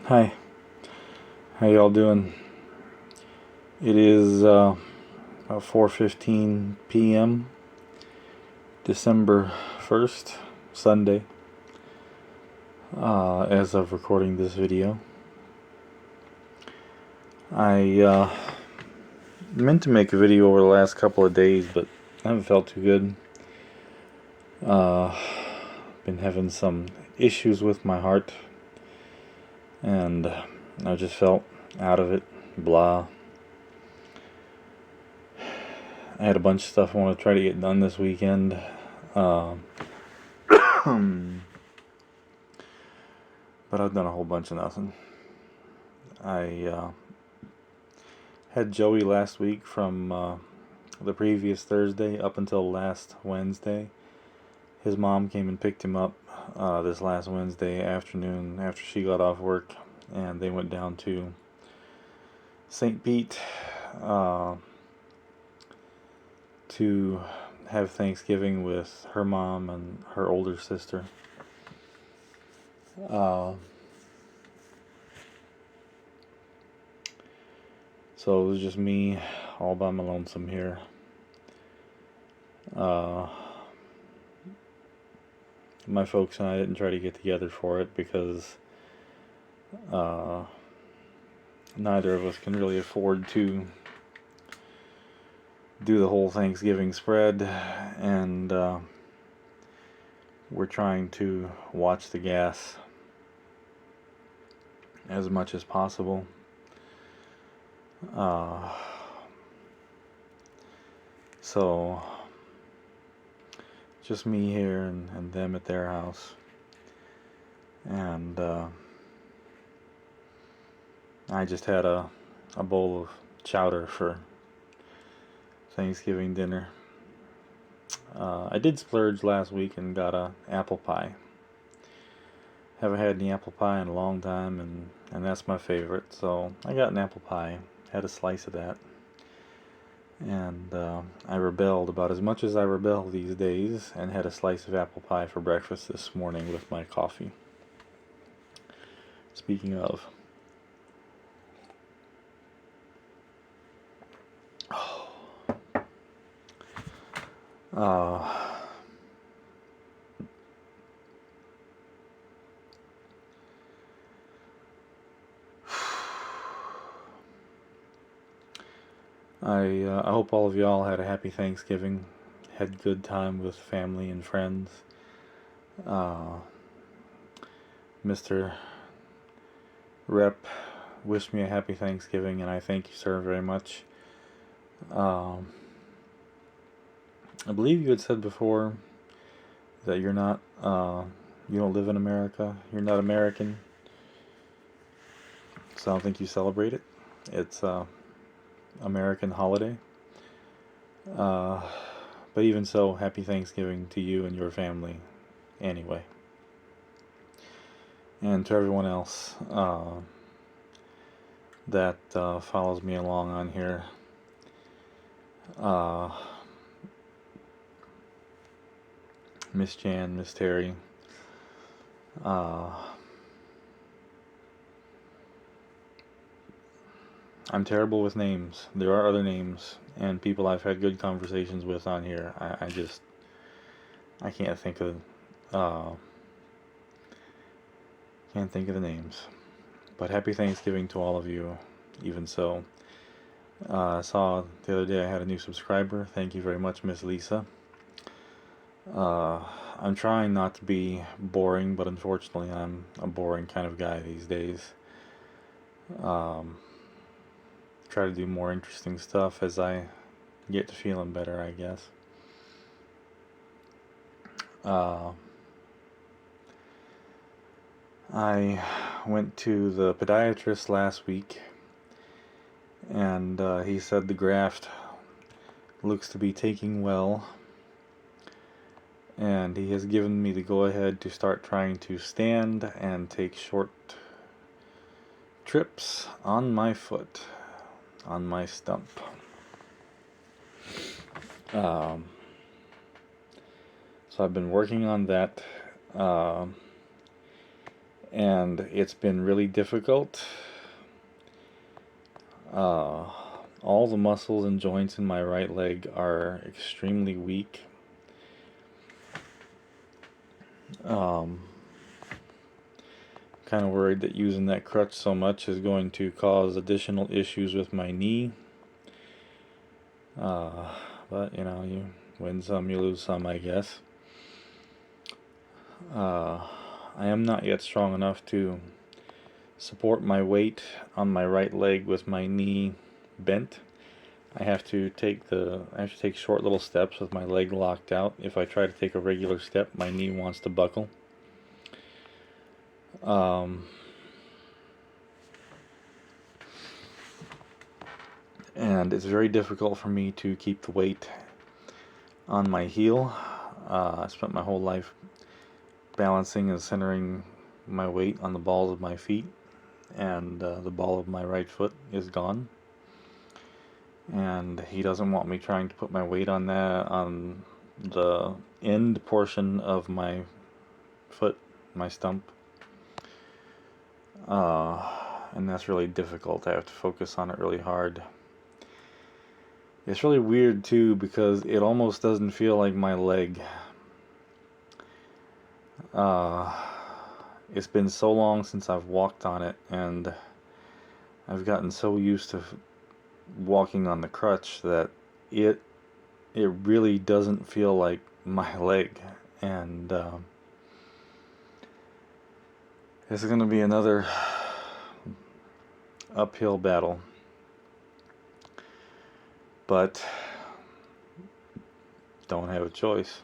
Hi, how y'all doing? It is about 4:15 p.m. December 1st, Sunday, as of recording this video. I meant to make a video over the last couple of days, but I haven't felt too good. Been having some issues with my heart, and I just felt out of it, blah. I had a bunch of stuff I want to try to get done this weekend. Uh, but I've done a whole bunch of nothing. I had Joey last week from the previous Thursday up until last Wednesday. His mom came and picked him up this last Wednesday afternoon after she got off work, and they went down to St. Pete to have Thanksgiving with her mom and her older sister. So it was just me all by my lonesome here. My folks and I didn't try to get together for it because neither of us can really afford to do the whole Thanksgiving spread, and we're trying to watch the gas as much as possible. So just me here and them at their house, and I just had a bowl of chowder for Thanksgiving dinner. I did splurge last week and got a apple pie. Haven't had any apple pie in a long time, and that's my favorite. So I got an apple pie, had a slice of that, and I rebelled about as much as I rebel these days, and had a slice of apple pie for breakfast this morning with my coffee. Speaking of, I hope all of y'all had a happy Thanksgiving, had good time with family and friends. Mr. Rep wished me a happy Thanksgiving, and I thank you, sir, very much. I believe you had said before that you're not, you don't live in America, you're not American, so I don't think you celebrate it. It's American holiday. But even so, happy Thanksgiving to you and your family anyway. And to everyone else that follows me along on here. Miss Jan, Miss Terry. I'm terrible with names. There are other names and people I've had good conversations with on here. I can't think of the names. But happy Thanksgiving to all of you, even so. I saw the other day I had a new subscriber. Thank you very much, Miss Lisa. I'm trying not to be boring, but unfortunately I'm a boring kind of guy these days. Try to do more interesting stuff as I get to feeling better, I guess. I went to the podiatrist last week, and he said the graft looks to be taking well, and he has given me the go-ahead to start trying to stand and take short trips on my foot, on my stump. So I've been working on that, and it's been really difficult. All the muscles and joints in my right leg are extremely weak. Kind of worried that using that crutch so much is going to cause additional issues with my knee. But you win some, you lose some, I guess. I am not yet strong enough to support my weight on my right leg with my knee bent. I have to take short little steps with my leg locked out. If I try to take a regular step, my knee wants to buckle. And it's very difficult for me to keep the weight on my heel. I spent my whole life balancing and centering my weight on the balls of my feet, and the ball of my right foot is gone. And he doesn't want me trying to put my weight on the end portion of my foot, my stump. And that's really difficult. I have to focus on it really hard. It's really weird too, because it almost doesn't feel like my leg. It's been so long since I've walked on it, and I've gotten so used to walking on the crutch that it really doesn't feel like my leg. And this is going to be another uphill battle, but don't have a choice.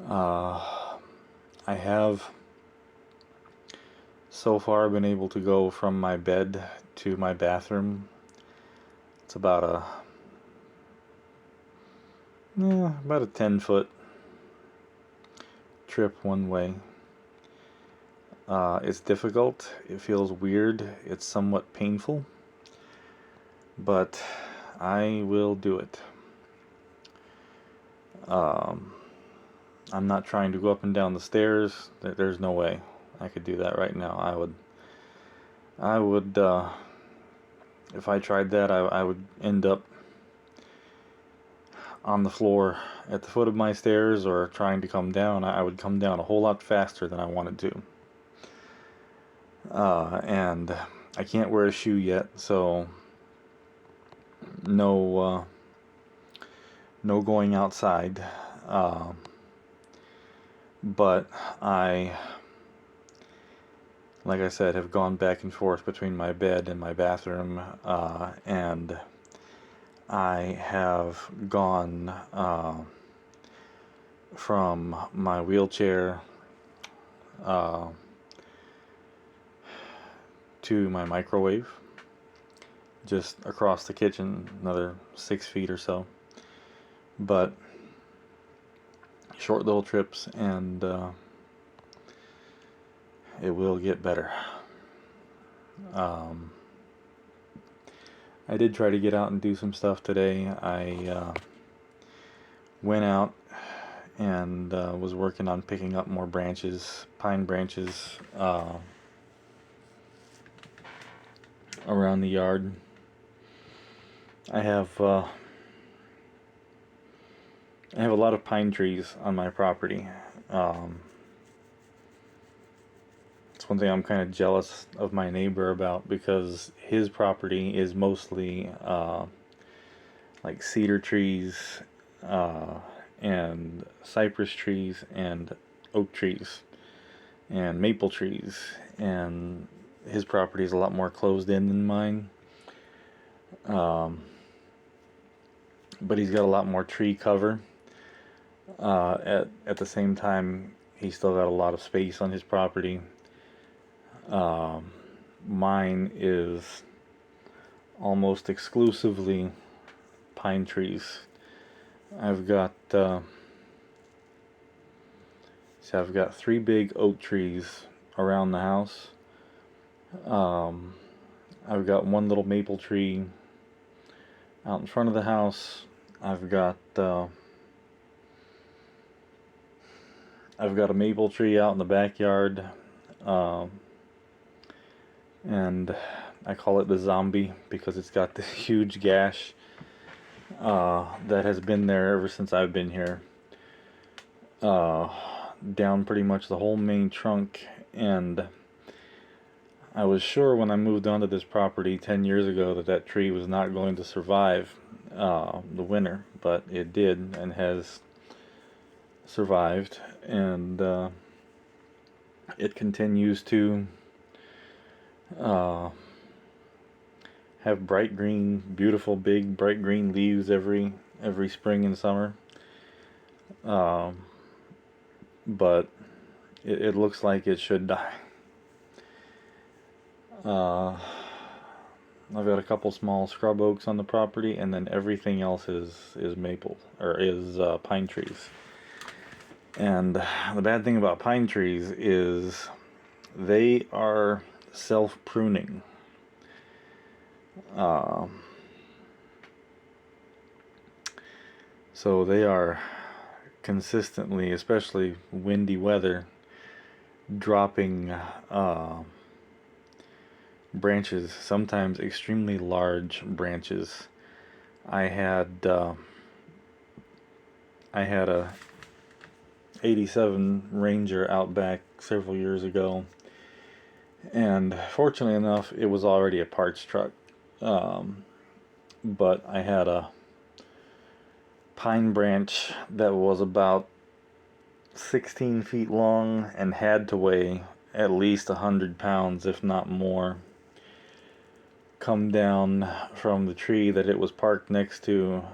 I have so far been able to go from my bed to my bathroom. It's about a 10-foot trip one way. It's difficult. It feels weird. It's somewhat painful, but I will do it. I'm not trying to go up and down the stairs. There's no way I could do that right now. I would, if I tried that, I would end up on the floor at the foot of my stairs, or trying to come down. I would come down a whole lot faster than I wanted to. And I can't wear a shoe yet, so no going outside. But like I said, have gone back and forth between my bed and my bathroom, and I have gone from my wheelchair to my microwave, just across the kitchen, another 6 feet or so. But short little trips, and it will get better. I did try to get out and do some stuff today. I went out and was working on picking up more branches, pine branches, around the yard. I have a lot of pine trees on my property. It's one thing I'm kind of jealous of my neighbor about, because his property is mostly like cedar trees, and cypress trees, and oak trees, and maple trees, and his property is a lot more closed in than mine. But he's got a lot more tree cover. At the same time, he's still got a lot of space on his property. Mine is almost exclusively pine trees. I've got 3 big oak trees around the house. I've got 1 little maple tree out in front of the house. I've got a maple tree out in the backyard. and I call it the zombie because it's got this huge gash that has been there ever since I've been here, uh, down pretty much the whole main trunk. And I was sure when I moved onto this property 10 years ago that that tree was not going to survive the winter, but it did and has survived, and it continues to uh, have bright green, beautiful, big, bright green leaves every spring and summer. Um, but it looks like it should die. I've got a couple small scrub oaks on the property, and then everything else is maple or is pine trees. And the bad thing about pine trees is they are self-pruning. So they are consistently, especially windy weather, dropping branches, sometimes extremely large branches. I had a 87 Ranger out back several years ago, and fortunately enough it was already a parts truck, but I had a pine branch that was about 16 feet long and had to weigh at least 100 pounds, if not more, come down from the tree that it was parked next to,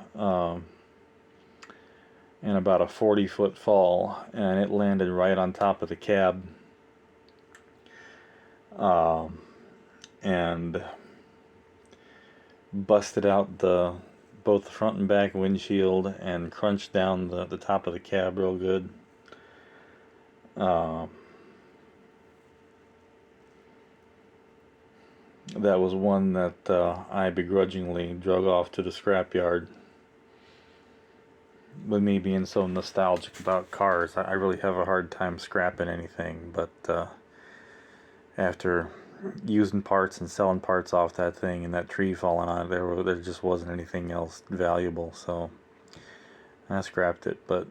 in about a 40-foot fall, and it landed right on top of the cab, and busted out both the front and back windshield and crunched down the top of the cab real good. That was one that I begrudgingly drug off to the scrapyard. With me being so nostalgic about cars, I really have a hard time scrapping anything, but after using parts and selling parts off that thing and that tree falling on it, there just wasn't anything else valuable, so I scrapped it. But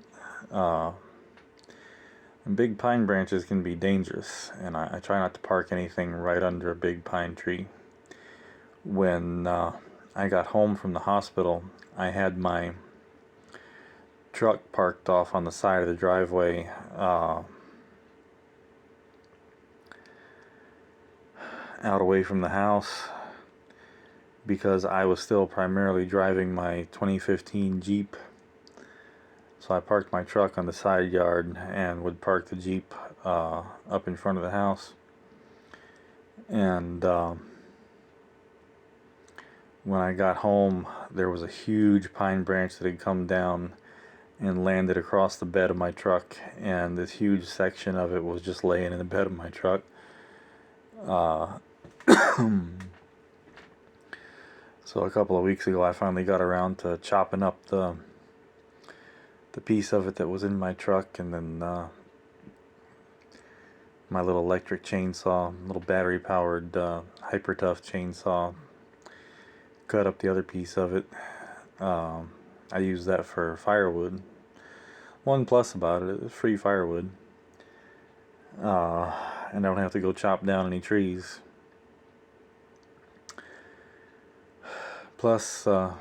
big pine branches can be dangerous, and I try not to park anything right under a big pine tree. When I got home from the hospital, I had my truck parked off on the side of the driveway, out away from the house, because I was still primarily driving my 2015 Jeep. So I parked my truck on the side yard and would park the Jeep up in front of the house. And when I got home, there was a huge pine branch that had come down and landed across the bed of my truck, and this huge section of it was just laying in the bed of my truck. So a couple of weeks ago I finally got around to chopping up the piece of it that was in my truck, and then my little electric chainsaw, little battery powered hyper tough chainsaw, cut up the other piece of it. I use that for firewood. One plus about it, it's free firewood, and I don't have to go chop down any trees. Plus it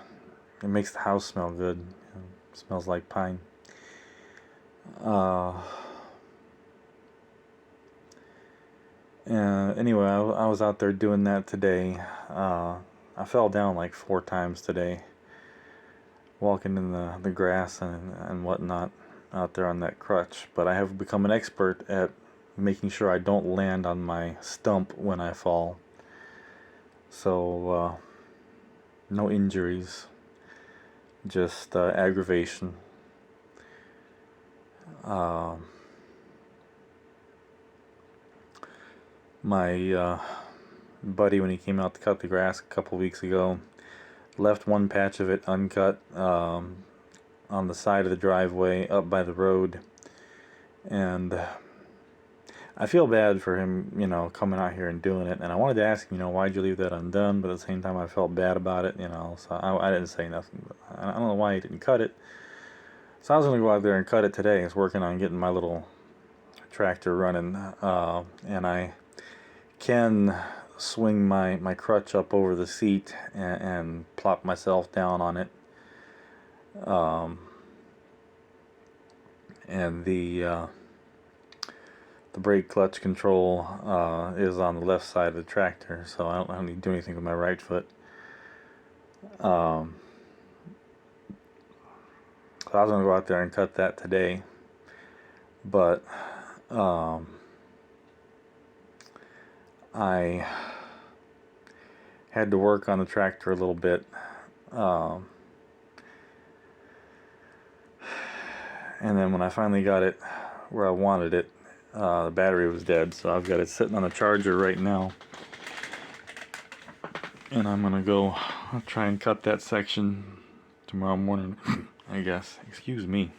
makes the house smell good. It smells like pine. Anyway, I was out there doing that today. I fell down like 4 times today, walking in the grass and whatnot out there on that crutch. But I have become an expert at making sure I don't land on my stump when I fall. So no injuries, just aggravation. My buddy, when he came out to cut the grass a couple weeks ago, left one patch of it uncut on the side of the driveway up by the road, and I feel bad for him, coming out here and doing it. And I wanted to ask him, why'd you leave that undone? But at the same time, I felt bad about it, So I didn't say nothing. But I don't know why he didn't cut it. So I was going to go out there and cut it today. I was working on getting my little tractor running. And I can swing my crutch up over the seat and plop myself down on it. And the brake clutch control is on the left side of the tractor, so I don't need to do anything with my right foot. So I was going to go out there and cut that today, but I had to work on the tractor a little bit, and then when I finally got it where I wanted it, the battery was dead, so I've got it sitting on a charger right now, and I'm gonna go try and cut that section tomorrow morning, I guess. Excuse me.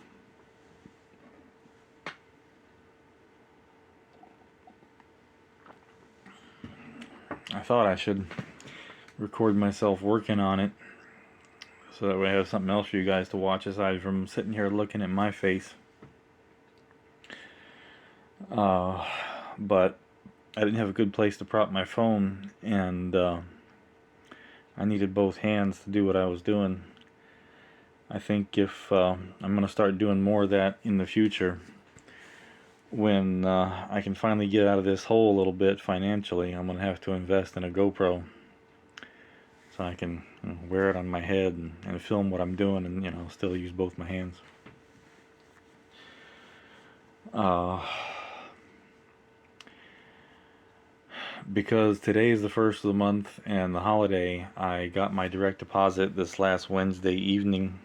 I thought I should record myself working on it, so that way I have something else for you guys to watch aside from sitting here looking at my face. But I didn't have a good place to prop my phone, and I needed both hands to do what I was doing. I think if I'm going to start doing more of that in the future, when I can finally get out of this hole a little bit financially, I'm going to have to invest in a GoPro so I can wear it on my head and film what I'm doing, and still use both my hands. Because today is the first of the month and the holiday, I got my direct deposit this last Wednesday evening.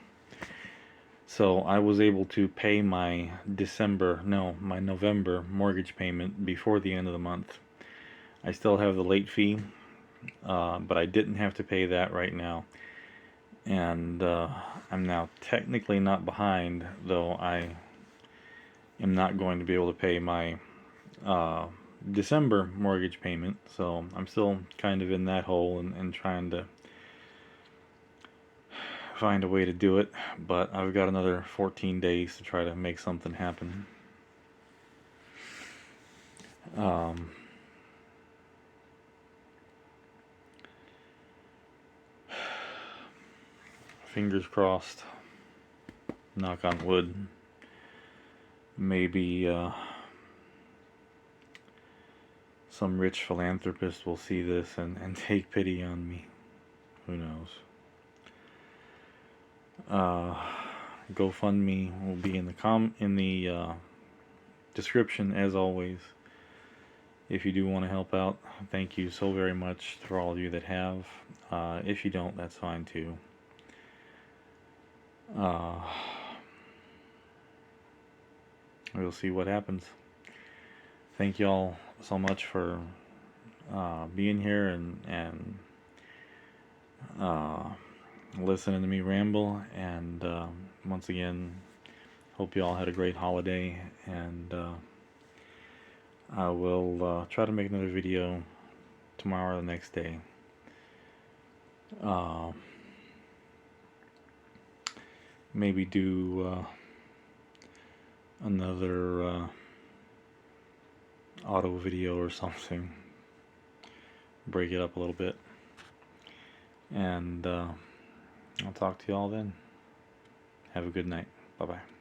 So I was able to pay my my November mortgage payment before the end of the month. I still have the late fee, but I didn't have to pay that right now. And I'm now technically not behind, though I am not going to be able to pay my December mortgage payment, so I'm still kind of in that hole and trying to find a way to do it, but I've got another 14 days to try to make something happen. Fingers crossed, knock on wood, maybe some rich philanthropist will see this and take pity on me. Who knows? GoFundMe will be in the description as always. If you do want to help out, thank you so very much for all of you that have. If you don't, that's fine too. We'll see what happens. Thank you all so much for being here and listening to me ramble, and once again, hope you all had a great holiday, and I will try to make another video tomorrow or the next day. Maybe do another auto video or something, break it up a little bit, and I'll talk to you all then. Have a good night. Bye bye.